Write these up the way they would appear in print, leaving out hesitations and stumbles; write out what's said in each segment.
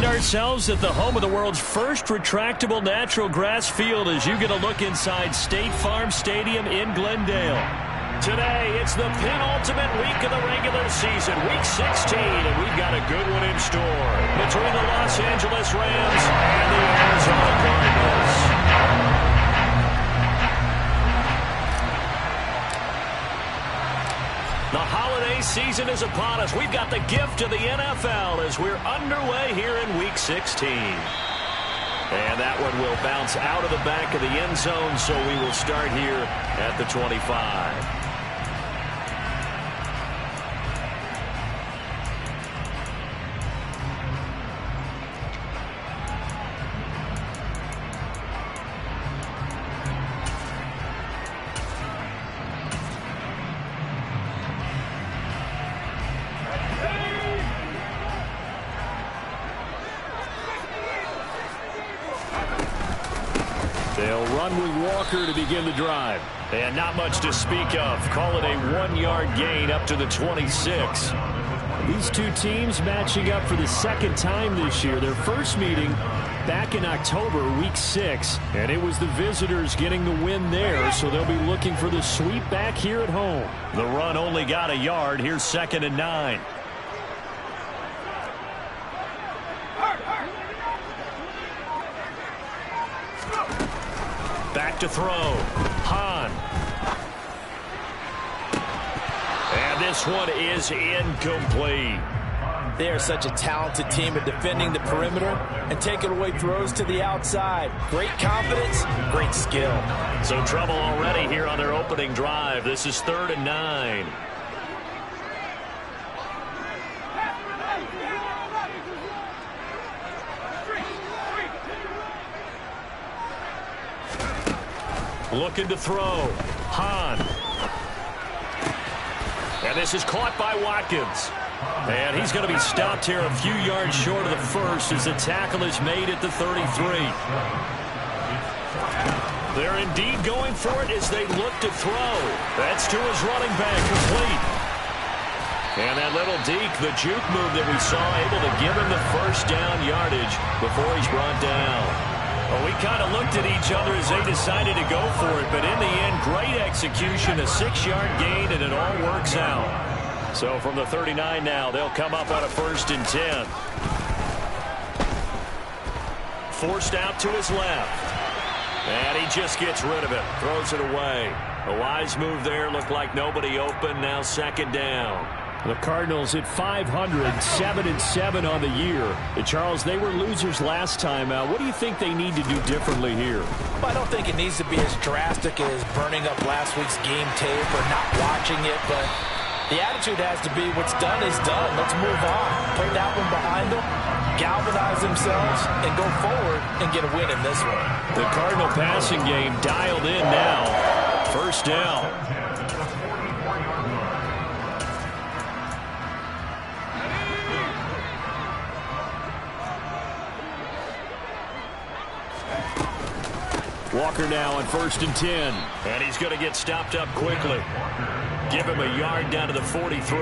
ourselves at the home of the world's first retractable natural grass field as you get a look inside State Farm Stadium in Glendale. Today, it's the penultimate week of the regular season, week 16, and we've got a good one in store between the Los Angeles Rams and the Arizona Cardinals. The holiday season is upon us. We've got the gift of the NFL as we're underway here in Week 16. And that one will bounce out of the back of the end zone, so we will start here at the 25. They'll run with Walker to begin the drive. And not much to speak of. Call it a 1-yard gain up to the 26. These two teams matching up for the second time this year. Their first meeting back in October, week 6. And it was the visitors getting the win there, so they'll be looking for the sweep back here at home. The run only got a yard. Here's 2nd and 9. Back to throw. Hahn. And this one is incomplete. They are such a talented team at defending the perimeter and taking away throws to the outside. Great confidence, great skill. So trouble already here on their opening drive. This is 3rd and 9. Looking to throw. Hahn. And this is caught by Watkins. And he's going to be stopped here a few yards short of the first as the tackle is made at the 33. They're indeed going for it as they look to throw. That's to his running back, complete. And that little deke, the juke move that we saw, able to give him the first down yardage before he's brought down. Well, we kind of looked at each other as they decided to go for it, but in the end, great execution, a 6-yard gain, and it all works out. So from the 39 now, they'll come up on a 1st and 10. Forced out to his left. And he just gets rid of it, throws it away. A wise move there, looked like nobody open, now 2nd down. The Cardinals at 500, 7-7 on the year. Charles, they were losers last time out. What do you think they need to do differently here? Well, I don't think it needs to be as drastic as burning up last week's game tape or not watching it, but the attitude has to be what's done is done. Let's move on. Put that one behind them, galvanize themselves, and go forward and get a win in this one. The Cardinal passing game dialed in now. 1st down. Walker now on 1st and 10. And he's going to get stopped up quickly. Give him a yard down to the 43.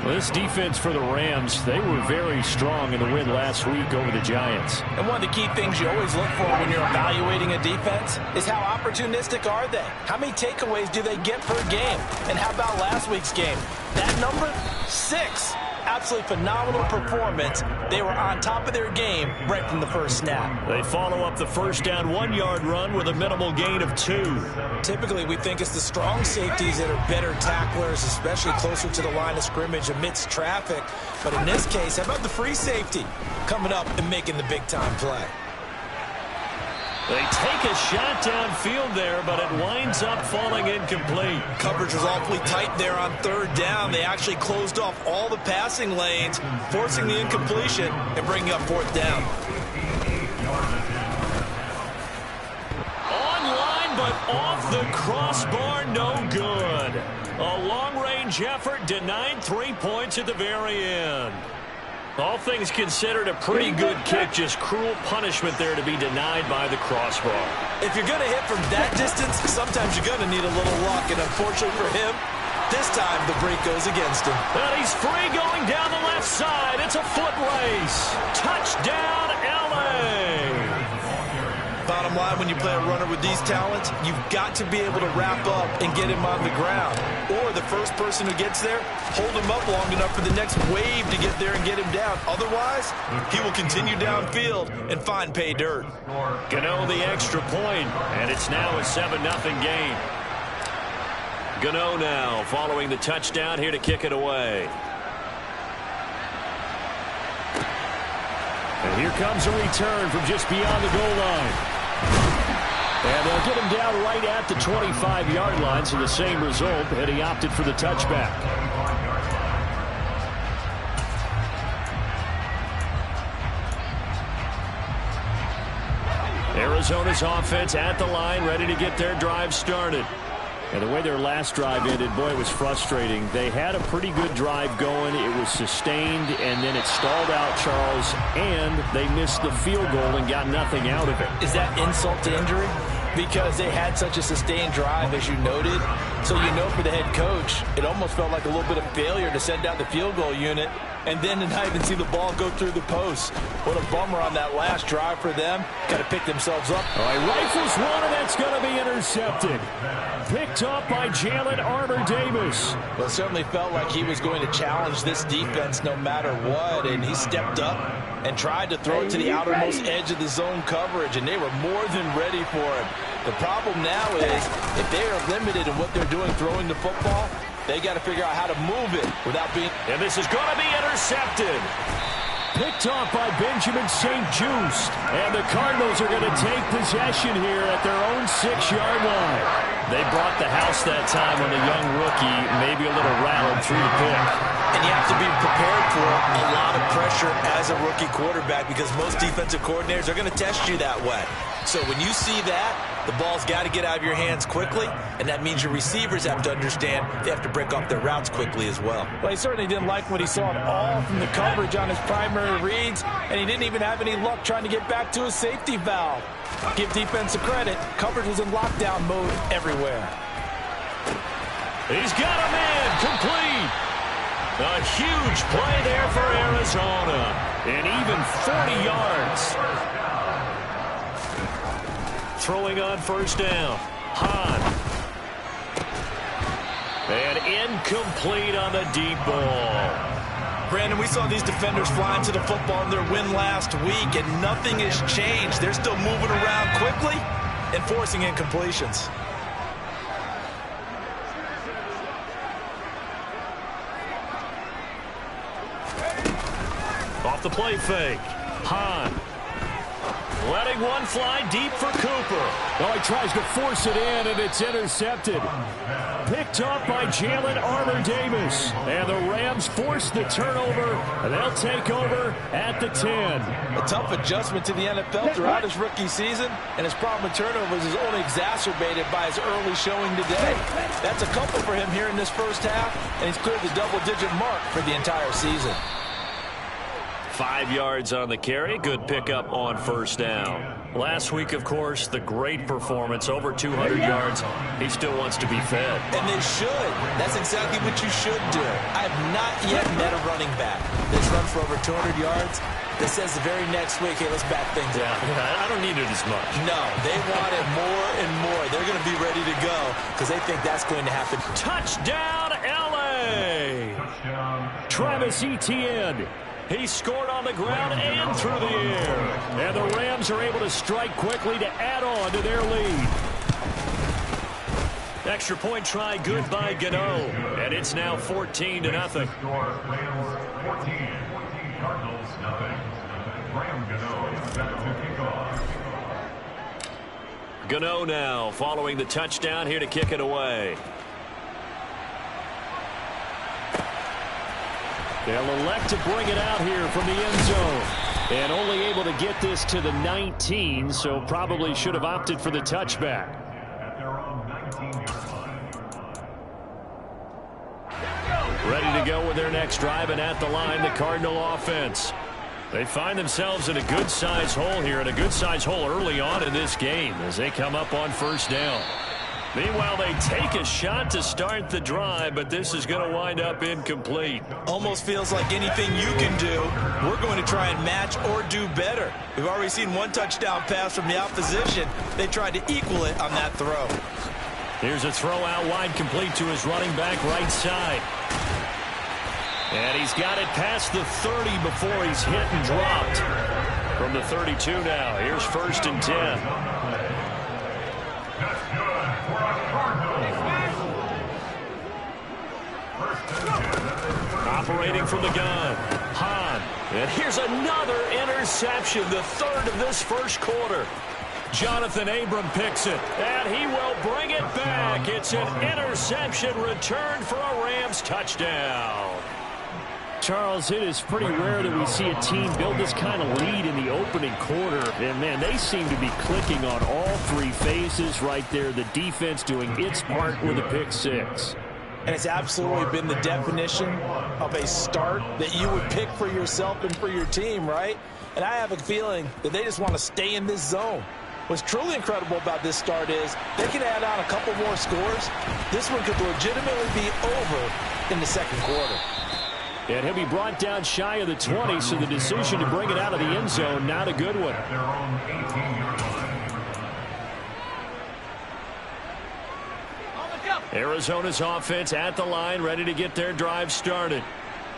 Well, this defense for the Rams, they were very strong in the win last week over the Giants. And one of the key things you always look for when you're evaluating a defense is how opportunistic are they? How many takeaways do they get per game? And how about last week's game? That number? 6. Absolutely phenomenal performance. They were on top of their game right from the first snap. They follow up the first down 1-yard run with a minimal gain of 2. Typically, we think it's the strong safeties that are better tacklers, especially closer to the line of scrimmage amidst traffic. But in this case, how about the free safety coming up and making the big-time play? They take a shot downfield there, but it winds up falling incomplete. Coverage was awfully tight there on 3rd down. They actually closed off all the passing lanes, forcing the incompletion and bringing up 4th down. Online, but off the crossbar, no good. A long-range effort denied 3 points at the very end. All things considered, a pretty good kick. Just cruel punishment there to be denied by the crossbar. If you're going to hit from that distance, sometimes you're going to need a little luck. And unfortunately for him, This time, the break goes against him. And he's free going down the left side. It's a foot race. Touchdown, L.A. Bottom line, when you play a runner with these talents, you've got to be able to wrap up and get him on the ground. Or the first person who gets there, hold him up long enough for the next wave to get there and get him down. Otherwise, he will continue downfield and find pay dirt. Gano the extra point, and it's now a 7-0 game. Gano now following the touchdown here to kick it away. And here comes a return from just beyond the goal line. And they'll get him down right at the 25-yard line, so the same result, and he opted for the touchback. Arizona's offense at the line, ready to get their drive started. And the way their last drive ended, boy, it was frustrating. They had a pretty good drive going. It was sustained, and then it stalled out, Charles, and they missed the field goal and got nothing out of it. Is that insult to injury? Because they had such a sustained drive, as you noted. So you know for the head coach, it almost felt like a little bit of failure to send out the field goal unit and then to not even see the ball go through the post. What a bummer on that last drive for them. Got to pick themselves up. All right, rifles one, and that's going to be intercepted. Picked up by Jalen Armour-Davis. Well, it certainly felt like he was going to challenge this defense no matter what, and he stepped up and tried to throw it to the outermost edge of the zone coverage, and they were more than ready for it. The problem now is if they are limited in what they're doing throwing the football, they got to figure out how to move it without being... And this is going to be intercepted. Picked off by Benjamin St-Juste. And the Cardinals are going to take possession here at their own 6-yard line. They brought the house that time on the young rookie, maybe a little rattled through the pick. And you have to be prepared for a lot of pressure as a rookie quarterback because most defensive coordinators are going to test you that way. So when you see that, the ball's got to get out of your hands quickly, and that means your receivers have to understand they have to break off their routes quickly as well. Well, he certainly didn't like what he saw at all from the coverage on his primary reads, and he didn't even have any luck trying to get back to his safety valve. Give defense a credit. Coverage was in lockdown mode everywhere. He's got a man complete. A huge play there for Arizona, and even 40 yards. Throwing on first down. Hahn. And incomplete on the deep ball. Brandon, we saw these defenders fly into the football in their win last week, and nothing has changed. They're still moving around quickly and forcing incompletions. Off the play fake. Hahn. Letting one fly deep for Cooper. Oh, he tries to force it in, and it's intercepted. Picked up by Jalen Armour-Davis. And the Rams force the turnover, and they'll take over at the 10. A tough adjustment to the NFL throughout his rookie season, and his problem with turnovers is only exacerbated by his early showing today. That's a couple for him here in this first half, and he's cleared the double-digit mark for the entire season. 5 yards on the carry. Good pickup on first down. Last week, of course, the great performance, over 200 yards. He still wants to be fed. And they should. That's exactly what you should do. I have not yet met a running back that's run for over 200 yards that says the very next week, hey, let's back things up. Yeah, I don't need it as much. No, they want it more and more. They're going to be ready to go because they think that's going to happen. Touchdown, L.A. Travis Etienne. He scored on the ground and through the air. And the Rams are able to strike quickly to add on to their lead. Extra point try good by Gano. And it's now 14-0. Gano now following the touchdown here to kick it away. They'll elect to bring it out here from the end zone. And only able to get this to the 19, so probably should have opted for the touchback. Ready to go with their next drive, and at the line, the Cardinal offense. They find themselves in a good-sized hole here, and a good-sized hole early on in this game as they come up on first down. Meanwhile, they take a shot to start the drive, but this is going to wind up incomplete. Almost feels like anything you can do, we're going to try and match or do better. We've already seen one touchdown pass from the opposition. They tried to equal it on that throw. Here's a throw out wide, complete to his running back right side. And he's got it past the 30 before he's hit and dropped. From the 32 now, here's 1st and 10. Operating from the gun, Hahn. And here's another interception, the 3rd of this first quarter. Jonathan Abram picks it, and he will bring it back. It's an interception returned for a Rams touchdown. Charles, it is pretty rare that we see a team build this kind of lead in the opening quarter. And, man, they seem to be clicking on all 3 phases right there. The defense doing its part with a pick 6. And it's absolutely been the definition of a start that you would pick for yourself and for your team, right? And I have a feeling that they just want to stay in this zone. What's truly incredible about this start is they can add on a couple more scores. This one could legitimately be over in the second quarter. And he'll be brought down shy of the 20, so the decision to bring it out of the end zone, not a good one. Arizona's offense at the line, ready to get their drive started.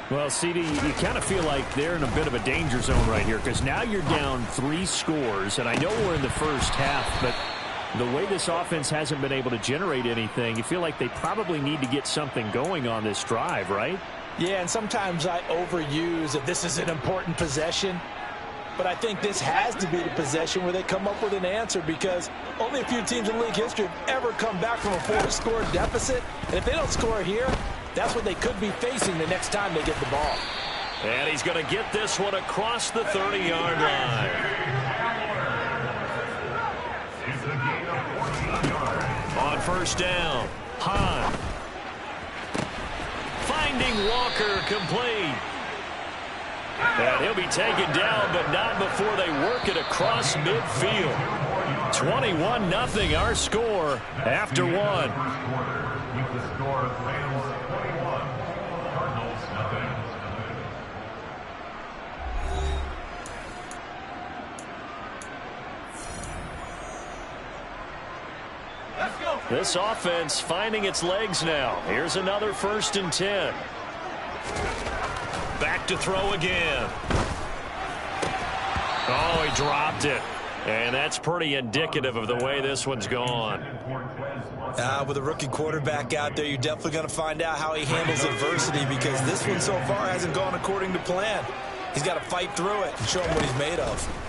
Well, CD, you kind of feel like they're in a bit of a danger zone right here, because now you're down 3 scores, and I know we're in the first half, but the way this offense hasn't been able to generate anything, you feel like they probably need to get something going on this drive, right? Yeah, and sometimes I overuse that this is an important possession. But I think this has to be the possession where they come up with an answer, because only a few teams in league history have ever come back from a 4-score deficit. And if they don't score here, that's what they could be facing the next time they get the ball. And he's going to get this one across the 30-yard line. On 1st down, Hahn. Finding Walker, complete. And he'll be taken down, but not before they work it across midfield. 21-0 our score after 1. This offense finding its legs now. Here's another 1st and 10. Back to throw again. Oh, he dropped it. And that's pretty indicative of the way this one's gone. With a rookie quarterback out there, you're definitely going to find out how he handles adversity, because this one so far hasn't gone according to plan. He's got to fight through it and show him what he's made of.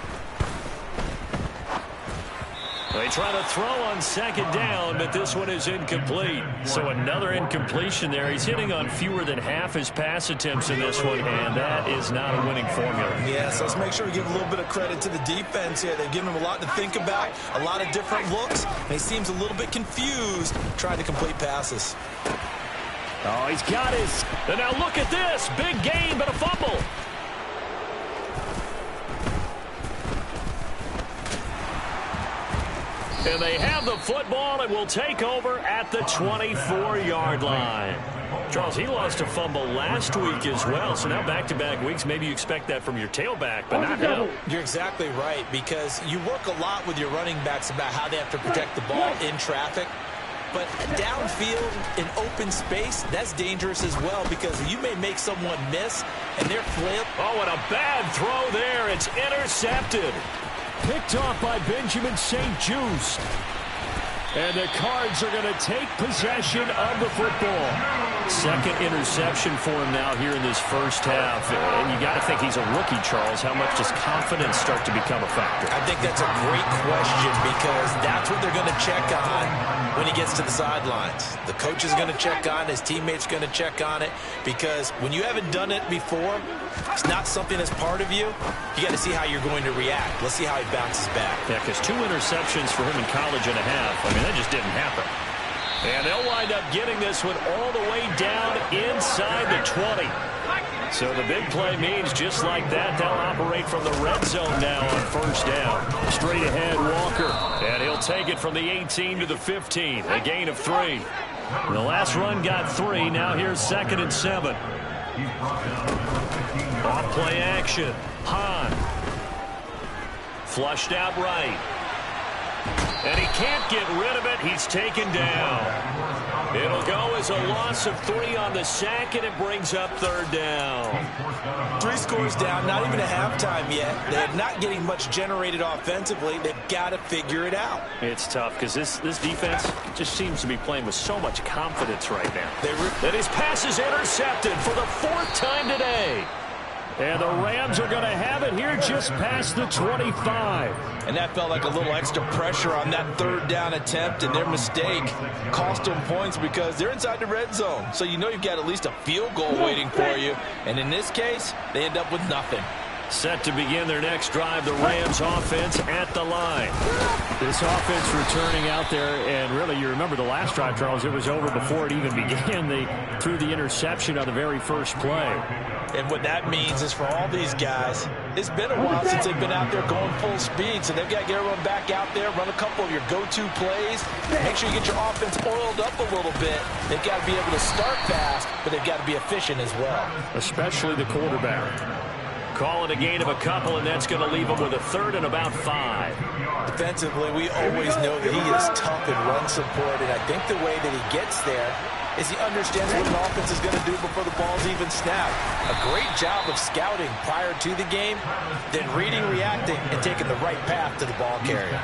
They try to throw on 2nd down, but this one is incomplete. So another incompletion there. He's hitting on fewer than half his pass attempts in this one, and that is not a winning formula. Yeah, so let's make sure we give a little bit of credit to the defense here. They've given him a lot to think about, a lot of different looks, and he seems a little bit confused trying to complete passes. Oh, he's got his. And now look at this. Big gain, but a fumble. And they have the football and will take over at the 24-yard line. Charles, he lost a fumble last week as well, so now back-to-back weeks, maybe you expect that from your tailback, but not him. You're exactly right, because you work a lot with your running backs about how they have to protect the ball in traffic. But downfield in open space, that's dangerous as well, because you may make someone miss and they're flip. Oh, and a bad throw there. It's intercepted. Picked off by Benjamin St-Juste. And the Cards are going to take possession of the football. Second interception for him now here in this first half. And you got to think he's a rookie, Charles. How much does confidence start to become a factor? I think that's a great question, because that's what they're going to check on when he gets to the sidelines. The coach is going to check on it. His teammates going to check on it, because when you haven't done it before, it's not something that's part of you. You got to see how you're going to react. Let's see how he bounces back. Yeah, because 2 interceptions for him in college and a half. I mean, that just didn't happen. And they'll wind up getting this one all the way down inside the 20. So the big play means just like that, they'll operate from the red zone now on first down. Straight ahead, Walker. And he'll take it from the 18 to the 15. A gain of 3. The last run got 3. Now here's 2nd and 7. Off play action. Hahn. Flushed out right. And he can't get rid of it. He's taken down. It'll go as a loss of 3 on the sack, and it brings up 3rd down. 3 scores down, not even a halftime yet. They're not getting much generated offensively. They've got to figure it out. It's tough because this defense just seems to be playing with so much confidence right now. And his pass is intercepted for the 4th time today. And the Rams are going to have it here just past the 25. And that felt like a little extra pressure on that 3rd down attempt, and their mistake cost them points because they're inside the red zone. So you know you've got at least a field goal waiting for you. And in this case, they end up with nothing. Set to begin their next drive, the Rams offense at the line. This offense returning out there, and really you remember the last drive, Charles, it was over before it even began. They threw the interception on the very first play. And what that means is for all these guys, it's been a while since they've been out there going full speed, so they've got to get everyone back out there, run a couple of your go-to plays, make sure you get your offense oiled up a little bit. They've got to be able to start fast, but they've got to be efficient as well. Especially the quarterback. Call it a gain of a couple, and that's going to leave him with a 3rd and about 5. Defensively, we always know that he is tough in run support, and I think the way that he gets there is he understands what an offense is going to do before the ball's even snapped. A great job of scouting prior to the game, then reading, reacting, and taking the right path to the ball carrier.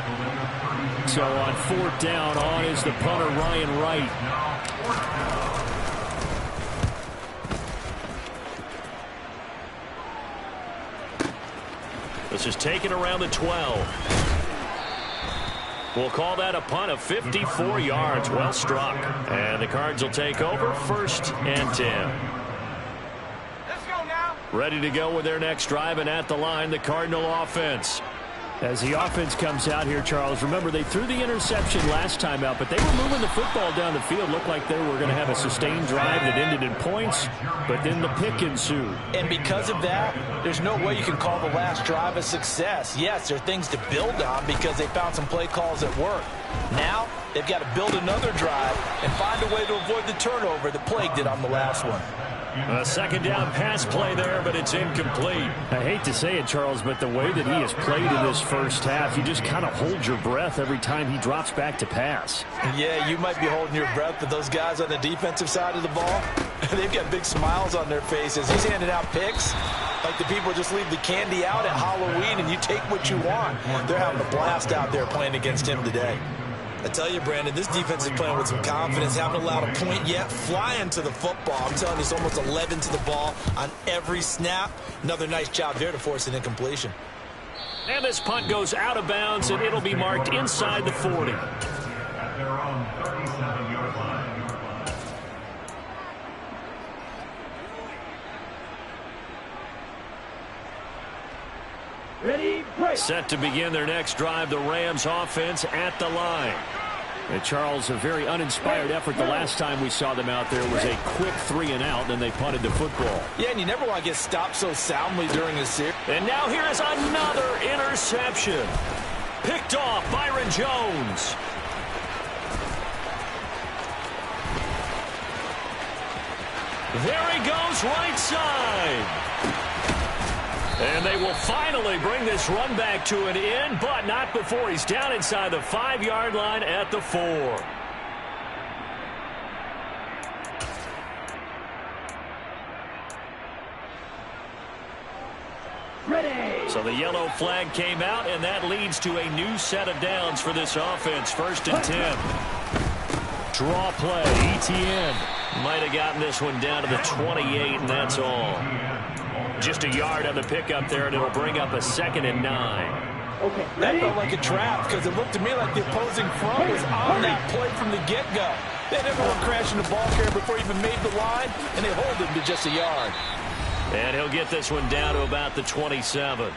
So on 4th down, on is the punter, Ryan Wright. This is taken around the 12. We'll call that a punt of 54 yards. Well struck. And the Cards will take over 1st and 10. Let's go now. Ready to go with their next drive, and at the line, the Cardinal offense. As the offense comes out here, Charles, remember they threw the interception last time out, but they were moving the football down the field. Looked like they were going to have a sustained drive that ended in points, but then the pick ensued. And because of that, there's no way you can call the last drive a success. Yes, there are things to build on because they found some play calls that work. Now, they've got to build another drive and find a way to avoid the turnover that plagued it on the last one. A 2nd down pass play there, but it's incomplete. I hate to say it, Charles, but the way that he has played in this first half, you just kind of hold your breath every time he drops back to pass. Yeah, you might be holding your breath, but those guys on the defensive side of the ball, they've got big smiles on their faces. He's handing out picks like the people just leave the candy out at Halloween and you take what you want. They're having a blast out there playing against him today. I tell you, Brandon, this defense is playing with some confidence. Haven't allowed a point yet. Flying to the football. I'm telling you, it's almost 11 to the ball on every snap. Another nice job there to force an incompletion. And this punt goes out of bounds, and it'll be marked inside the 40. Ready, break. Set to begin their next drive, the Rams offense at the line. And Charles, a very uninspired effort the last time we saw them out there was a quick 3 and out, and they punted the football. Yeah, and you never want to get stopped so soundly during a series. And now here is another interception. Picked off Byron Jones. There he goes, right side. And they will finally bring this run back to an end, but not before he's down inside the 5-yard line at the 4. Ready. So the yellow flag came out, and that leads to a new set of downs for this offense. 1st and 10. Draw play, Etienne. Might have gotten this one down to the 28, and that's all. Just a yard on the pickup there, and it'll bring up a 2nd and 9. Okay. That felt like a trap because it looked to me like the opposing front was on that play from the get-go. They had everyone crashing the ball carrier before he even made the line, and they hold him to just a yard. And he'll get this one down to about the 27.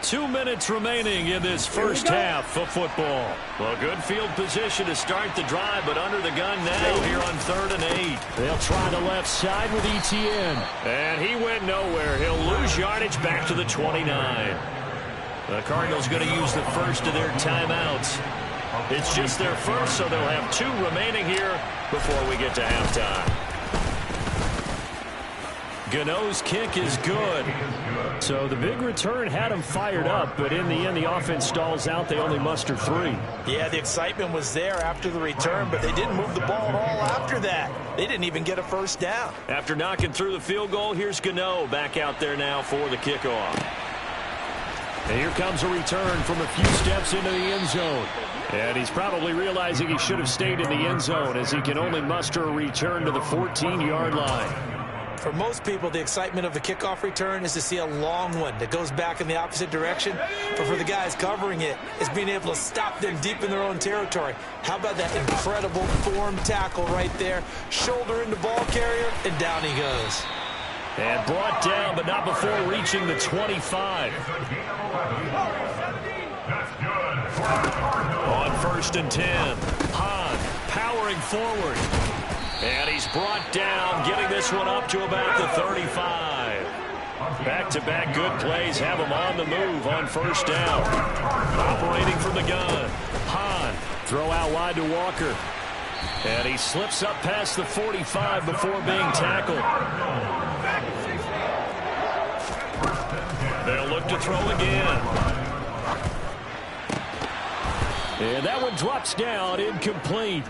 2 minutes remaining in this first half of football. Well, good field position to start the drive, but under the gun now here on 3rd and 8. They'll try the left side with Etienne. And he went nowhere. He'll lose yardage back to the 29. The Cardinals going to use the first of their timeouts. It's just their first, so they'll have 2 remaining here before we get to halftime. Gano's kick is good. So the big return had him fired up, but in the end, the offense stalls out. They only muster 3. Yeah, the excitement was there after the return, but they didn't move the ball at all after that. They didn't even get a first down. After knocking through the field goal, here's Gano back out there now for the kickoff. And here comes a return from a few steps into the end zone. And he's probably realizing he should have stayed in the end zone as he can only muster a return to the 14-yard line. For most people, the excitement of the kickoff return is to see a long one that goes back in the opposite direction. But for the guys covering it, it's being able to stop them deep in their own territory. How about that incredible form tackle right there? Shoulder into ball carrier, and down he goes. And brought down, but not before reaching the 25. On 1st and 10, Hahn powering forward. And he's brought down, getting this one up to about the 35. Back-to-back good plays have him on the move on 1st down. Operating from the gun. Hahn, throw out wide to Walker. And he slips up past the 45 before being tackled. They'll look to throw again. And that one drops down, incomplete.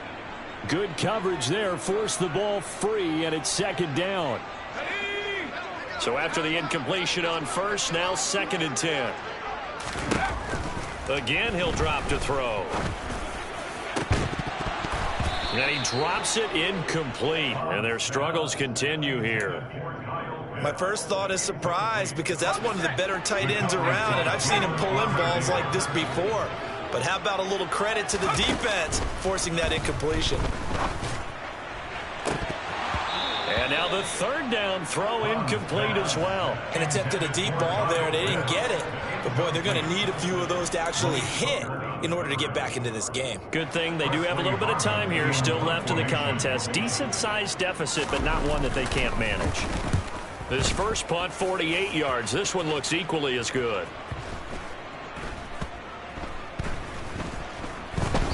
Good coverage there, forced the ball free, and it's 2nd down. So after the incompletion on 1st, now 2nd and 10. Again, he'll drop to throw. And he drops it incomplete, and their struggles continue here. My first thought is surprise, because that's one of the better tight ends around, and I've seen him pull in balls like this before. But how about a little credit to the defense forcing that incompletion? And now the 3rd down throw incomplete as well. And attempted a deep ball there, and they didn't get it. But, boy, they're going to need a few of those to actually hit in order to get back into this game. Good thing they do have a little bit of time here still left in the contest. Decent-sized deficit, but not one that they can't manage. This first punt, 48 yards. This one looks equally as good.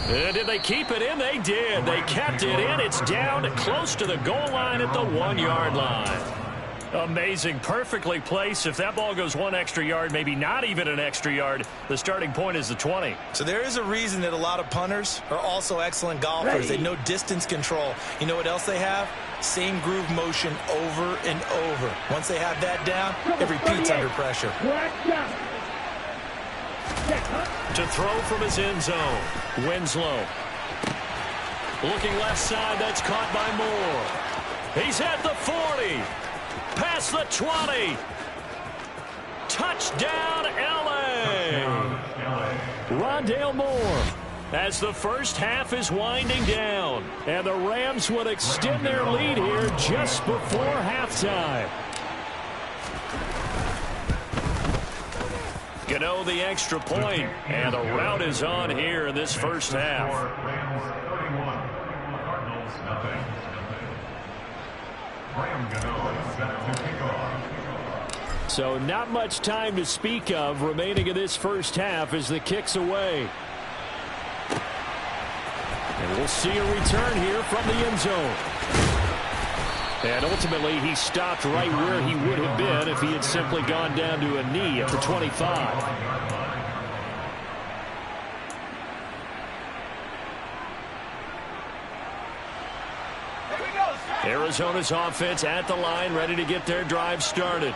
And did they keep it in? They did. They kept it in. It's down close to the goal line at the 1-yard line. Amazing. Perfectly placed. If that ball goes 1 extra yard, maybe not even an extra yard, the starting point is the 20. So there is a reason that a lot of punters are also excellent golfers. They know distance control. You know what else they have? Same groove motion over and over. Once they have that down, it repeats under pressure. To throw from his end zone, Winslow. Looking left side, that's caught by Moore. He's at the 40. Past the 20. Touchdown, L.A. Rondale Moore. As the first half is winding down. And the Rams would extend their lead here just before halftime. Gano the extra point, and the route is on here in this first half. So not much time to speak of remaining in this first half as the kick's away. And we'll see a return here from the end zone. And ultimately, he stopped right where he would have been if he had simply gone down to a knee at the 25. Arizona's offense at the line, ready to get their drive started.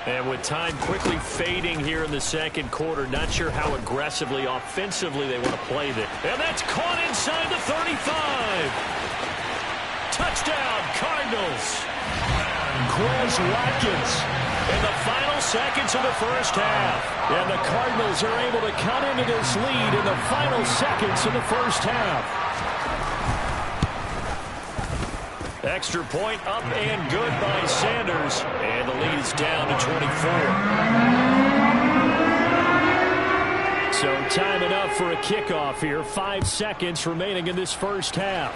And with time quickly fading here in the second quarter, not sure how aggressively, offensively they want to play this. And that's caught inside the 35. Touchdown, Cardinals. Quez Watkins. In the final seconds of the first half. And the Cardinals are able to cut into this lead in the final seconds of the first half. Extra point up and good by Sanders. And the lead is down to 24. So time enough for a kickoff here. 5 seconds remaining in this first half.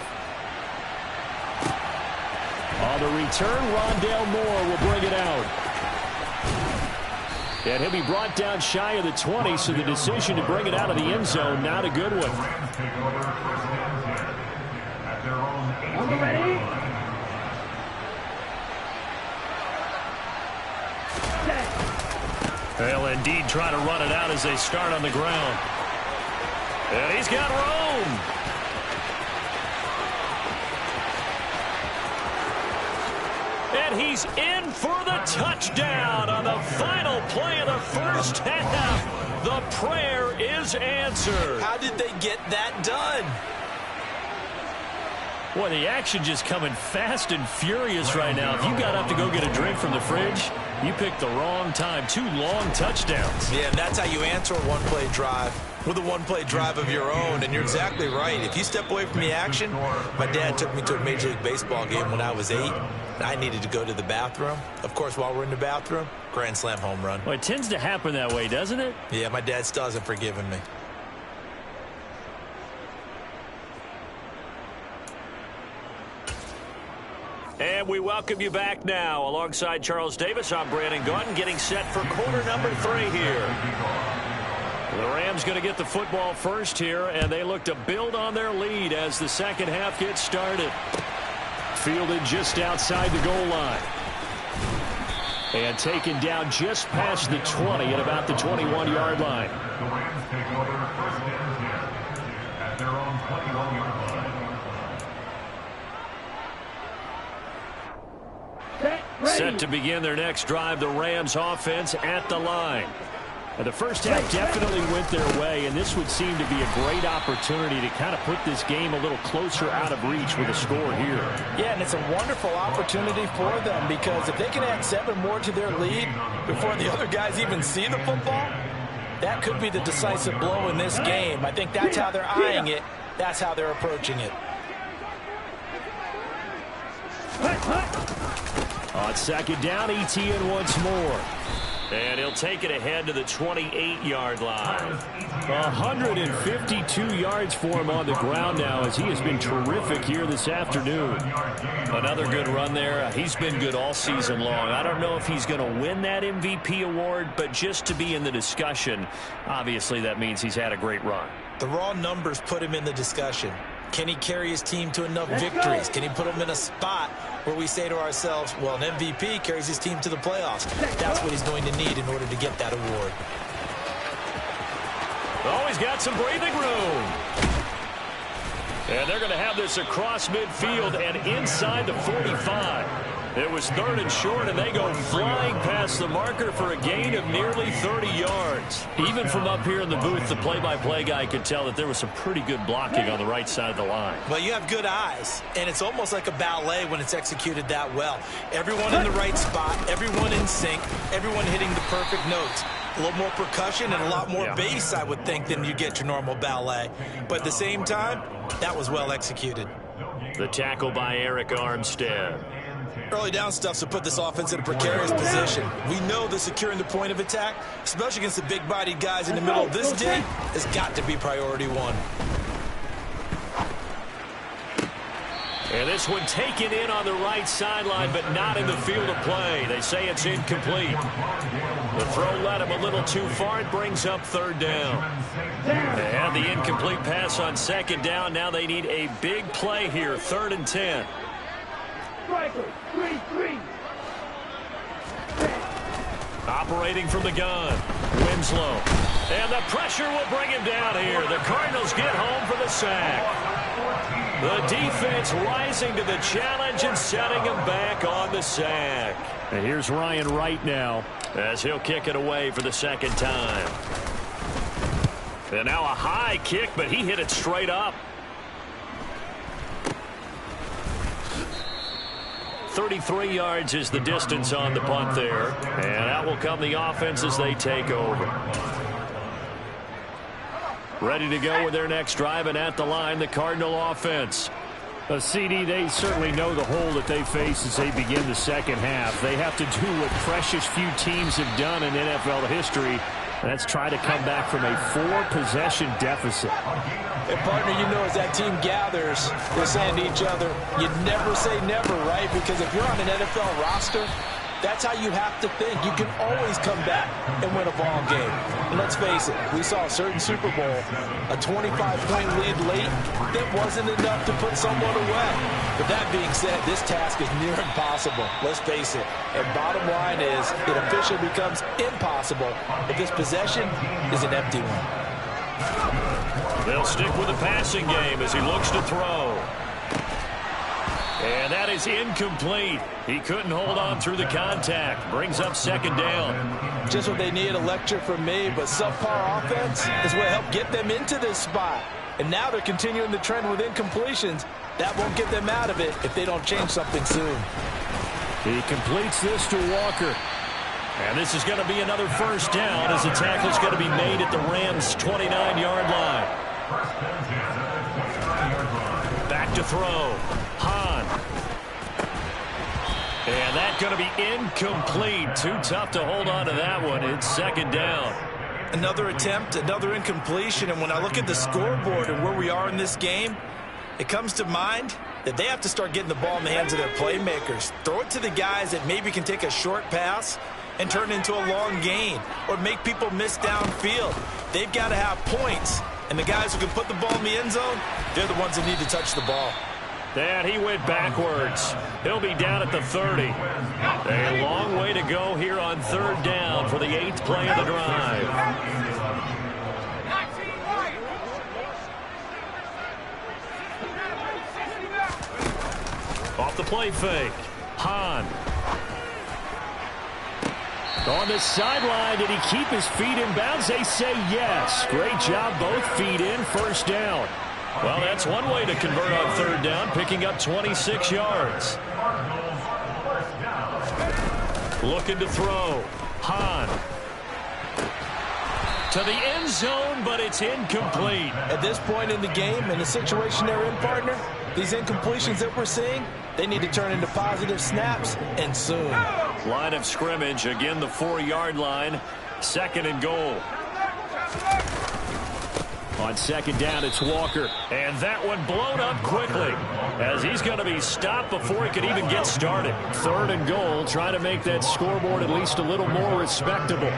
On the return, Rondale Moore will bring it out. And he'll be brought down shy of the 20, so the decision to bring it out of the end zone, not a good one. They'll indeed try to run it out as they start on the ground. And he's got room. And he's in for the touchdown on the final play of the first half. The prayer is answered. How did they get that done? Boy, the action just coming fast and furious right now. If you got up to go get a drink from the fridge, you picked the wrong time. 2 long touchdowns. Yeah, and that's how you answer a one-play drive with a one-play drive of your own. And you're exactly right. If you step away from the action, my dad took me to a Major League Baseball game when I was 8. And I needed to go to the bathroom. Of course, while we're in the bathroom, grand slam home run. Well, it tends to happen that way, doesn't it? Yeah, my dad still hasn't forgiven me. And we welcome you back now. Alongside Charles Davis, I'm Brandon Gaudin, getting set for quarter number 3 here. The Rams going to get the football first here, and they look to build on their lead as the second half gets started. Fielded just outside the goal line. And taken down just past the 20 at about the 21-yard line. The Rams take over first and 10 at their own 21-yard line. Set to begin their next drive, the Rams offense at the line. And the first half definitely went their way, and this would seem to be a great opportunity to kind of put this game a little closer out of reach with a score here. Yeah, and it's a wonderful opportunity for them, because if they can add 7 more to their lead before the other guys even see the football, that could be the decisive blow in this game. I think that's how they're eyeing it. That's how they're approaching it. On second down, Etienne once more. And he'll take it ahead to the 28-yard line. 152 yards for him on the ground now, as he has been terrific here this afternoon. Another good run there. He's been good all season long. I don't know if he's going to win that MVP award, but just to be in the discussion, obviously that means he's had a great run. The raw numbers put him in the discussion. Can he carry his team to enough victories? Can he put them in a spot where we say to ourselves, well, an MVP carries his team to the playoffs. That's what he's going to need in order to get that award. Oh, he's got some breathing room. And they're going to have this across midfield and inside the 45. It was 3rd and short, and they go flying past the marker for a gain of nearly 30 yards. Even from up here in the booth, the play-by-play guy could tell that there was some pretty good blocking on the right side of the line. Well, you have good eyes, and it's almost like a ballet when it's executed that well. Everyone in the right spot, everyone in sync, everyone hitting the perfect notes. A little more percussion and a lot more bass, I would think, than you get your normal ballet. But at the same time, that was well executed. The tackle by Eric Armstead. Early down stuff to put this offense in a precarious position. We know that securing the point of attack, especially against the big-bodied guys in the middle of this day, has got to be priority 1. And this one taken in on the right sideline, but not in the field of play. They say it's incomplete. The throw led him a little too far. It brings up 3rd down. They had the incomplete pass on 2nd down. Now they need a big play here, 3rd and 10. Operating from the gun, Winslow. And the pressure will bring him down here. The Cardinals get home for the sack. The defense rising to the challenge and setting him back on the sack. And here's Ryan Wright now, as he'll kick it away for the 2nd time. And now a high kick, but he hit it straight up. 33 yards is the distance on the punt there. And out will come the offense as they take over. Ready to go with their next drive, and at the line, the Cardinal offense. CD, they certainly know the hole that they face as they begin the second half. They have to do what precious few teams have done in NFL history, Let's try to come back from a 4-possession deficit. And partner, you know, as that team gathers, they're saying to each other, you never say never, right? Because if you're on an NFL roster, that's how you have to think. You can always come back and win a ball game. And let's face it, we saw a certain Super Bowl, a 25-point lead late, that wasn't enough to put someone away. But that being said, this task is near impossible. Let's face it. And bottom line is, it officially becomes impossible if this possession is an empty one. They'll stick with the passing game as he looks to throw. And that is incomplete. He couldn't hold on through the contact. Brings up second down. Just what they need, a lecture from me, but subpar offense is what helped get them into this spot. And now they're continuing the trend with incompletions. That won't get them out of it if they don't change something soon. He completes this to Walker. And this is going to be another first down as the tackle is going to be made at the Rams' 29-yard line. Back to throw. Hahn. And that's going to be incomplete. Too tough to hold on to that one. It's second down. Another attempt, another incompletion. And when I look at the scoreboard and where we are in this game, it comes to mind that they have to start getting the ball in the hands of their playmakers. Throw it to the guys that maybe can take a short pass and turn it into a long gain or make people miss downfield. They've got to have points. And the guys who can put the ball in the end zone, they're the ones that need to touch the ball. And he went backwards. He'll be down at the 30. A long way to go here on third down for the 8th play of the drive. Off the play fake. Hahn. On the sideline, did he keep his feet in bounds? They say yes. Great job, both feet in, first down. Well, that's one way to convert on third down, picking up 26 yards. Looking to throw. Hahn. To the end zone, but it's incomplete. At this point in the game, in the situation they're in, partner, these incompletions that we're seeing, they need to turn into positive snaps, and soon. Line of scrimmage, again the 4-yard line. Second and goal. On second down, it's Walker. And that one blown up quickly as he's going to be stopped before he could even get started. Third and goal, trying to make that scoreboard at least a little more respectable.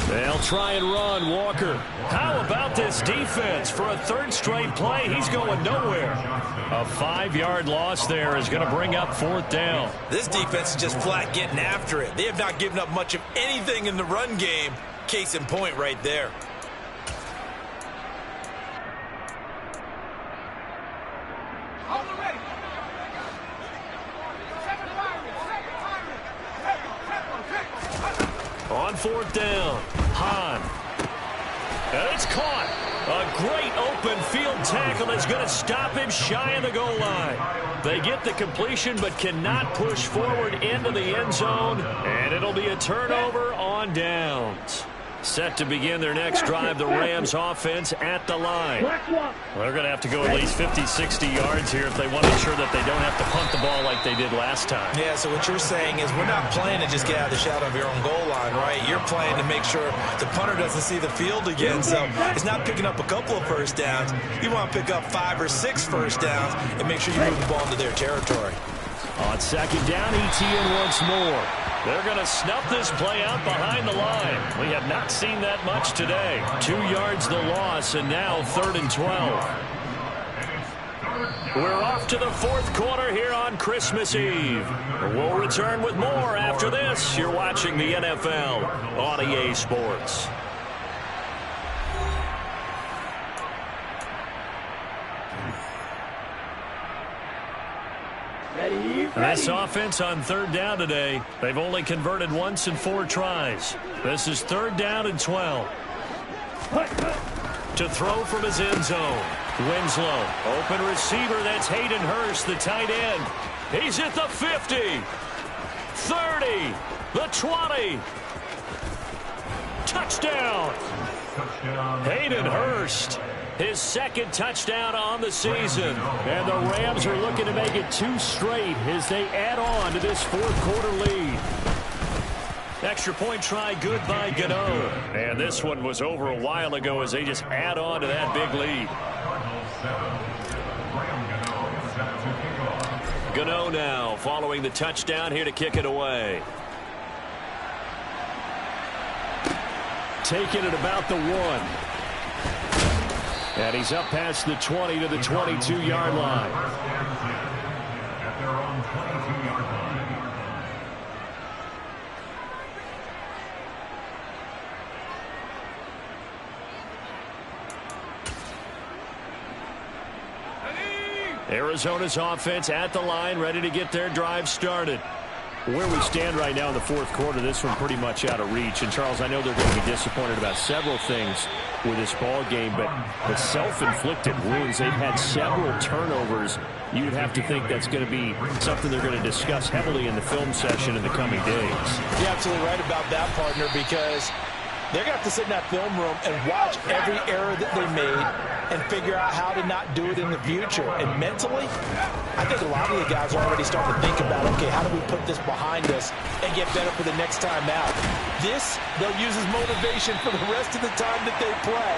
They'll try and run, Walker. How about this defense? For a third straight play, he's going nowhere. A 5-yard loss there is going to bring up fourth down. This defense is just flat getting after it. They have not given up much of anything in the run game. Case in point right there. On fourth down, Hahn. And it's caught. A great open field tackle that's going to stop him shy of the goal line. They get the completion but cannot push forward into the end zone, and it'll be a turnover on downs. Set to begin their next drive, the Rams offense at the line. They're going to have to go at least 50, 60 yards here if they want to ensure that they don't have to punt the ball like they did last time. Yeah, so what you're saying is we're not playing to just get out of the shadow of your own goal line, right? You're playing to make sure the punter doesn't see the field again. So it's not picking up a couple of first downs. You want to pick up 5 or 6 first downs and make sure you move the ball into their territory. On second down, Etienne once more. They're going to snuff this play out behind the line. We have not seen that much today. 2 yards the loss, and now 3rd and 12. We're off to the fourth quarter here on Christmas Eve. We'll return with more after this. You're watching the NFL on EA Sports. This offense on third down today, they've only converted once in 4 tries. This is 3rd down and 12. To throw from his end zone. Winslow, open receiver, that's Hayden Hurst, the tight end. He's at the 50, 30, the 20. Touchdown. Hayden Hurst. His second touchdown on the season. And the Rams are looking to make it 2 straight as they add on to this fourth quarter lead. Extra point try good by Gano. And this one was over a while ago as they just add on to that big lead. Gano now following the touchdown here to kick it away. Taking it about the 1. And he's up past the 20 to the 22-yard line. At their own 22-yard line. Arizona's offense at the line, ready to get their drive started. Where we stand right now in the fourth quarter, this one pretty much out of reach. And, Charles, I know they're going to be disappointed about several things with this ball game, but the self-inflicted wounds, they've had several turnovers. You'd have to think that's going to be something they're going to discuss heavily in the film session in the coming days. You're absolutely right about that, partner, because they're going to have to sit in that film room and watch every error that they made and figure out how to not do it in the future. And mentally, I think a lot of the guys are already starting to think about, okay, how do we put this behind us and get better for the next time out? This, they'll use as motivation for the rest of the time that they play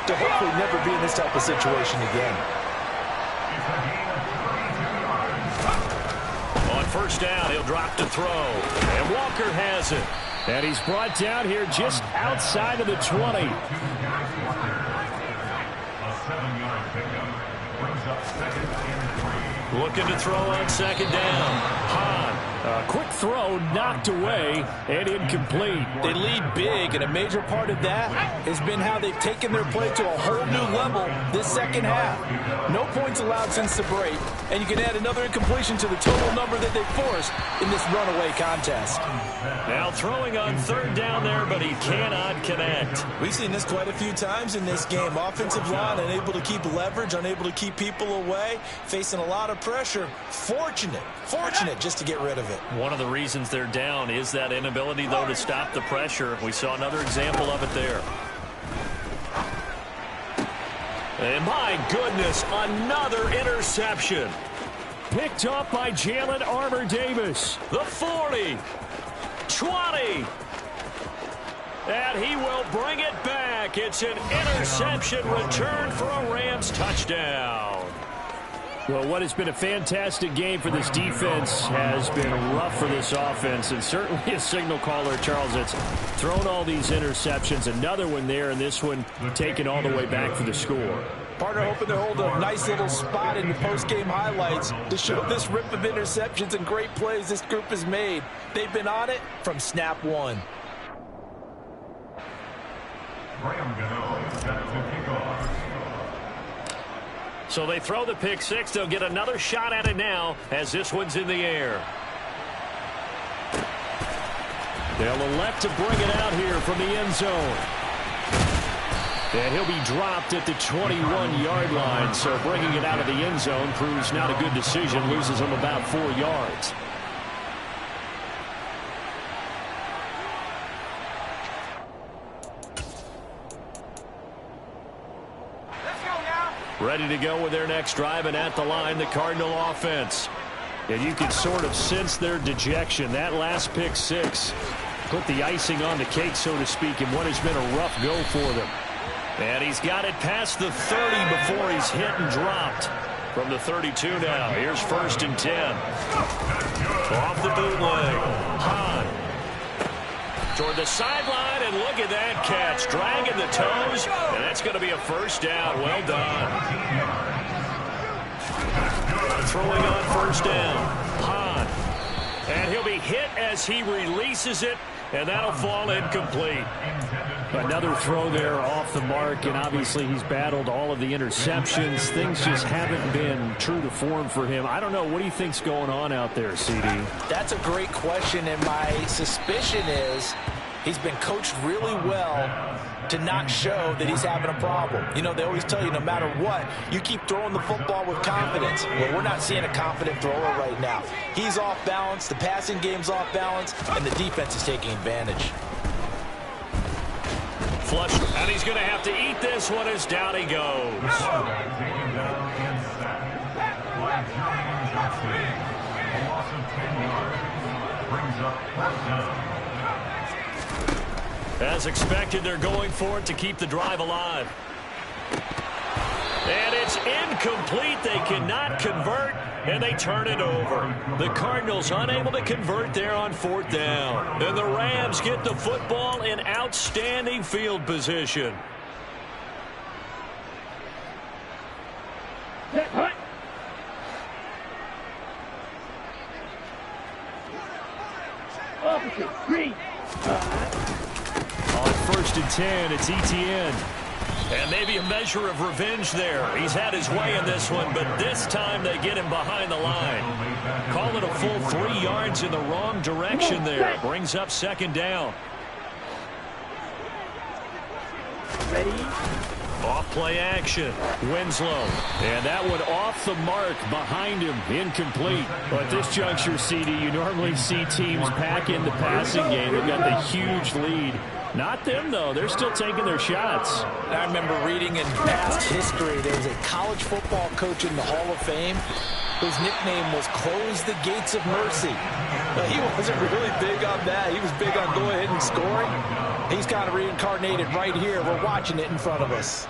to hopefully never be in this type of situation again. On first down, he'll drop to throw. And Walker has it. And he's brought down here just outside of the 20. Looking to throw on second down. Hahn. A quick throw knocked away and incomplete. They lead big, and a major part of that has been how they've taken their play to a whole new level this second half. No points allowed since the break, and you can add another incompletion to the total number that they forced in this runaway contest. Now throwing on third down there, but he cannot connect. We've seen this quite a few times in this game. Offensive line unable to keep leverage, unable to keep people away, facing a lot of pressure. Fortunate just to get rid of it. One of the reasons they're down is that inability, though, to stop the pressure. We saw another example of it there. And my goodness, another interception. Picked up by Jalen Armour-Davis. The 40, 20. And he will bring it back. It's an interception return for a Rams touchdown. Well, what has been a fantastic game for this defense has been rough for this offense, and certainly a signal caller, Charles, that's thrown all these interceptions. Another one there, and this one taken all the way back for the score. Partner hoping to hold a nice little spot in the post-game highlights to show this rip of interceptions and great plays this group has made. They've been on it from snap one. Graham Gano set to kick off. So they throw the pick six. They'll get another shot at it now as this one's in the air. They'll elect to bring it out here from the end zone. And he'll be dropped at the 21-yard line. So bringing it out of the end zone proves not a good decision. Loses him about 4 yards. Ready to go with their next drive, and at the line, the Cardinal offense. And you can sort of sense their dejection. That last pick six put the icing on the cake, so to speak, in what has been a rough go for them. And he's got it past the 30 before he's hit and dropped. From the 32 now, here's 1st and 10. Off the bootleg. Hahn. Toward the sideline, and look at that catch. Dragging the toes, and that's going to be a first down. Well done. Throwing on first down. Hahn. And he'll be hit as he releases it, and that'll fall incomplete. Another throw there off the mark, and obviously he's battled all of the interceptions. Things just haven't been true to form for him. I don't know. What do you think's going on out there, CD? That's a great question, and my suspicion is he's been coached really well to not show that he's having a problem. You know, they always tell you no matter what, you keep throwing the football with confidence. Well, we're not seeing a confident thrower right now. He's off balance, the passing game's off balance, and the defense is taking advantage. Flush, and he's going to have to eat this one as down he goes. Taken down and sacked by Jermaine Johnson. A loss of 10 yards. Brings up 4th down. As expected, they're going for it to keep the drive alive. And it's incomplete. They cannot convert, and they turn it over. The Cardinals unable to convert there on 4th down. And the Rams get the football in outstanding field position. On 1st and 10, it's Etienne. And maybe a measure of revenge there. He's had his way in this one, but this time they get him behind the line. Call it a full 3 yards in the wrong direction there. Brings up 2nd down. Ready? Off play action. Winslow. And that one off the mark behind him. Incomplete. But at this juncture, CD, you normally see teams pack in the passing game. They've got the huge lead. Not them, though. They're still taking their shots. I remember reading in past history, there was a college football coach in the Hall of Fame whose nickname was Close the Gates of Mercy. But he wasn't really big on that. He was big on go ahead and scoring. He's kind of reincarnated right here. We're watching it in front of us.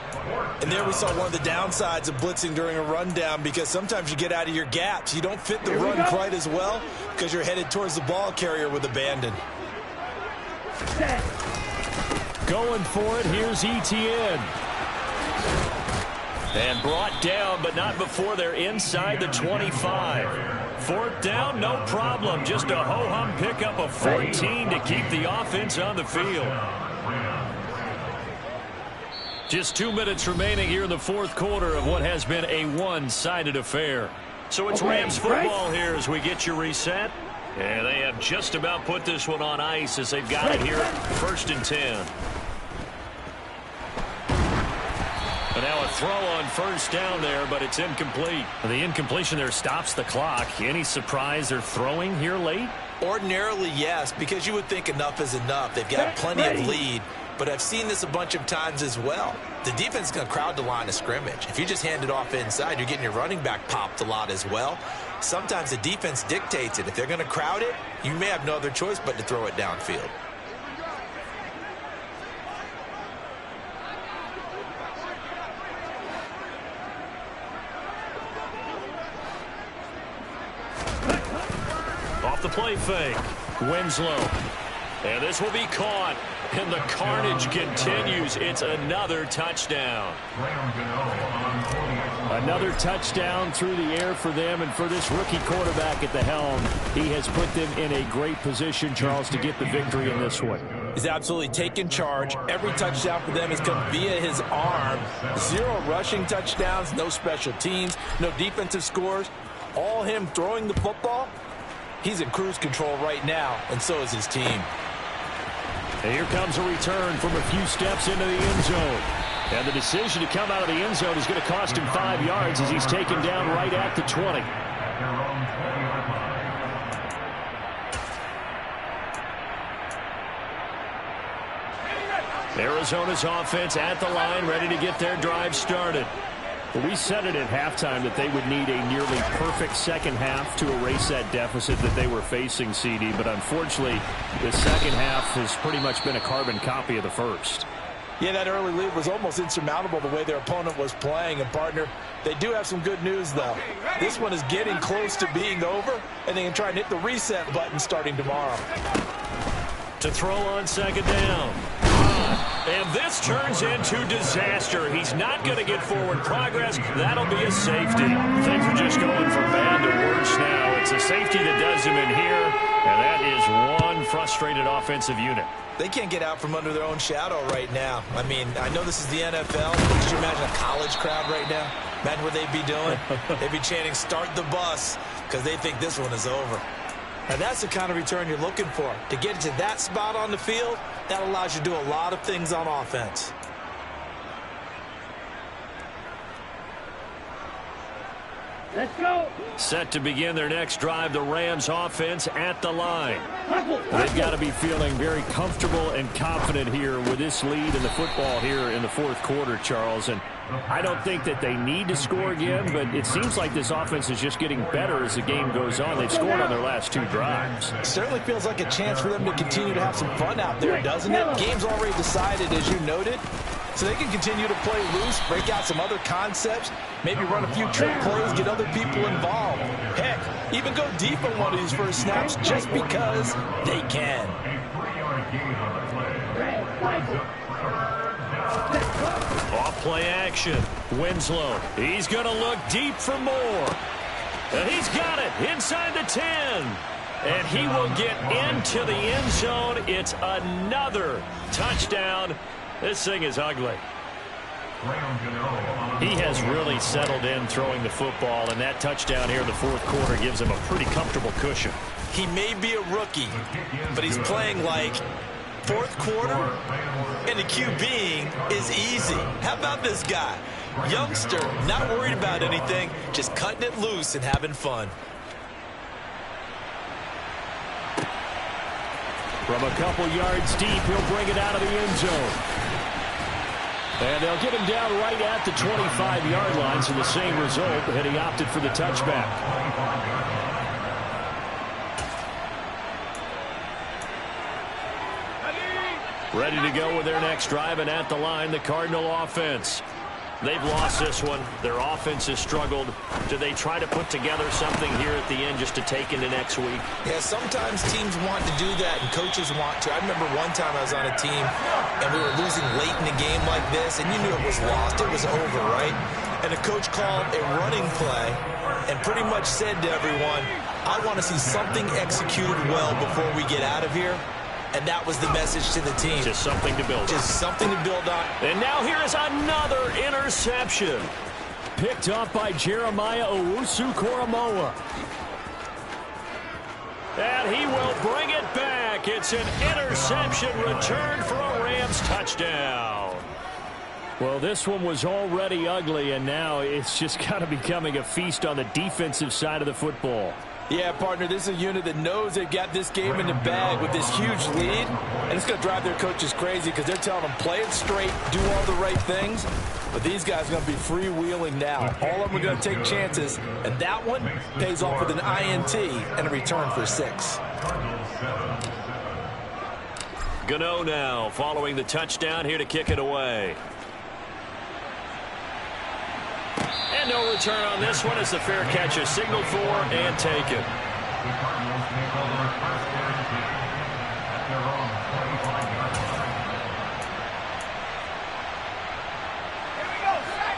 And there we saw one of the downsides of blitzing during a rundown, because sometimes you get out of your gaps. You don't fit the run quite as well because you're headed towards the ball carrier with abandon. Going for it, here's Etienne. And brought down, but not before they're inside the 25. 4th down, no problem. Just a ho-hum pickup of 14 to keep the offense on the field. Just 2 minutes remaining here in the 4th quarter of what has been a one-sided affair. So it's Rams football here as we get you reset. And they have just about put this one on ice as they've got it here 1st and 10. And now a throw on 1st down there, but it's incomplete. The incompletion there stops the clock. Any surprise they're throwing here late? Ordinarily, yes, because you would think enough is enough. They've got plenty of lead, but I've seen this a bunch of times as well. The defense is going to crowd the line of scrimmage. If you just hand it off inside, you're getting your running back popped a lot as well. Sometimes the defense dictates it. If they're going to crowd it, you may have no other choice but to throw it downfield. Off the play fake. Winslow. And this will be caught. And the carnage continues. It's another touchdown. Another touchdown through the air for them, and for this rookie quarterback at the helm, he has put them in a great position, Charles, to get the victory in this one. He's absolutely taken charge. Every touchdown for them has come via his arm. 0 rushing touchdowns, no special teams, no defensive scores. All him throwing the football. He's in cruise control right now, and so is his team. And here comes a return from a few steps into the end zone. And the decision to come out of the end zone is going to cost him 5 yards as he's taken down right at the 20. Arizona's offense at the line, ready to get their drive started. Well, we said it at halftime that they would need a nearly perfect second half to erase that deficit that they were facing, CD. But unfortunately, the second half has pretty much been a carbon copy of the first. Yeah, that early lead was almost insurmountable the way their opponent was playing. And, partner, they do have some good news, though. This one is getting close to being over, and they can try and hit the reset button starting tomorrow. To throw on 2nd down. And this turns into disaster. He's not going to get forward progress. That'll be a safety. Things are just going from bad to worse now. It's a safety that does him in here, and that is one frustrated offensive unit. They can't get out from under their own shadow right now. I mean, I know this is the NFL, but could you imagine a college crowd right now? Imagine what they'd be doing. They'd be chanting, "Start the bus," because they think this one is over. And that's the kind of return you're looking for. To get to that spot on the field, that allows you to do a lot of things on offense. Let's go. Set to begin their next drive, the Rams offense at the line. They've got to be feeling very comfortable and confident here with this lead in the football here in the fourth quarter, Charles. And I don't think that they need to score again, but it seems like this offense is just getting better as the game goes on. They've scored on their last 2 drives. Certainly feels like a chance for them to continue to have some fun out there, doesn't it? Game's already decided, as you noted. So they can continue to play loose, break out some other concepts, maybe run a few trick plays, get other people involved. Heck, even go deep on one of these first snaps just because they can. Off play action. Winslow. He's going to look deep for more. And he's got it inside the 10. And he will get into the end zone. It's another touchdown. This thing is ugly. He has really settled in throwing the football, and that touchdown here in the fourth quarter gives him a pretty comfortable cushion. He may be a rookie, but he's playing like fourth quarter, and the QBing is easy. How about this guy? Youngster, not worried about anything, just cutting it loose and having fun. From a couple yards deep, he'll bring it out of the end zone. And they'll get him down right at the 25-yard line, so the same result, and he opted for the touchback. Ready to go with their next drive, and at the line, the Cardinal offense. They've lost this one. Their offense has struggled. Do they try to put together something here at the end just to take into next week? Yeah, sometimes teams want to do that, and coaches want to. I remember one time I was on a team, and we were losing late in the game like this, and you knew it was lost. It was over, right? And the coach called a running play and pretty much said to everyone, I want to see something executed well before we get out of here. And that was the message to the team. Just something to build on. Just something to build on. And now here is another interception. Picked up by Jeremiah Owusu-Koramoah. And he will bring it back. It's an interception return for a Rams touchdown. Well, this one was already ugly, and now it's just kind of becoming a feast on the defensive side of the football. Yeah, partner, this is a unit that knows they've got this game in the bag with this huge lead, and it's going to drive their coaches crazy because they're telling them play it straight, do all the right things, but these guys are going to be freewheeling now. All of them are going to take chances, and that one pays off with an INT and a return for 6. Gano now following the touchdown here to kick it away. And no return on this one as the fair catch is signaled for and taken.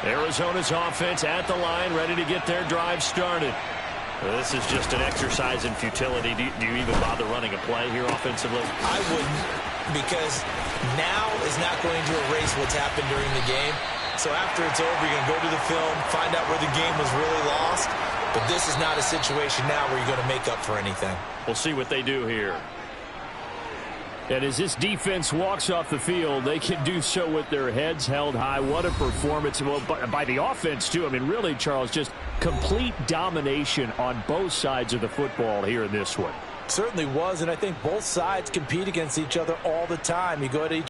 Arizona's offense at the line, ready to get their drive started. Well, this is just an exercise in futility. Do you even bother running a play here offensively? I wouldn't, because now is not going to erase what's happened during the game. So after it's over, you're going to go to the film, find out where the game was really lost. But this is not a situation now where you're going to make up for anything. We'll see what they do here. And as this defense walks off the field, they can do so with their heads held high. What a performance. Well, by the offense, too. I mean, really, Charles, just complete domination on both sides of the football here in this one. Certainly was, and I think both sides compete against each other all the time. You go to each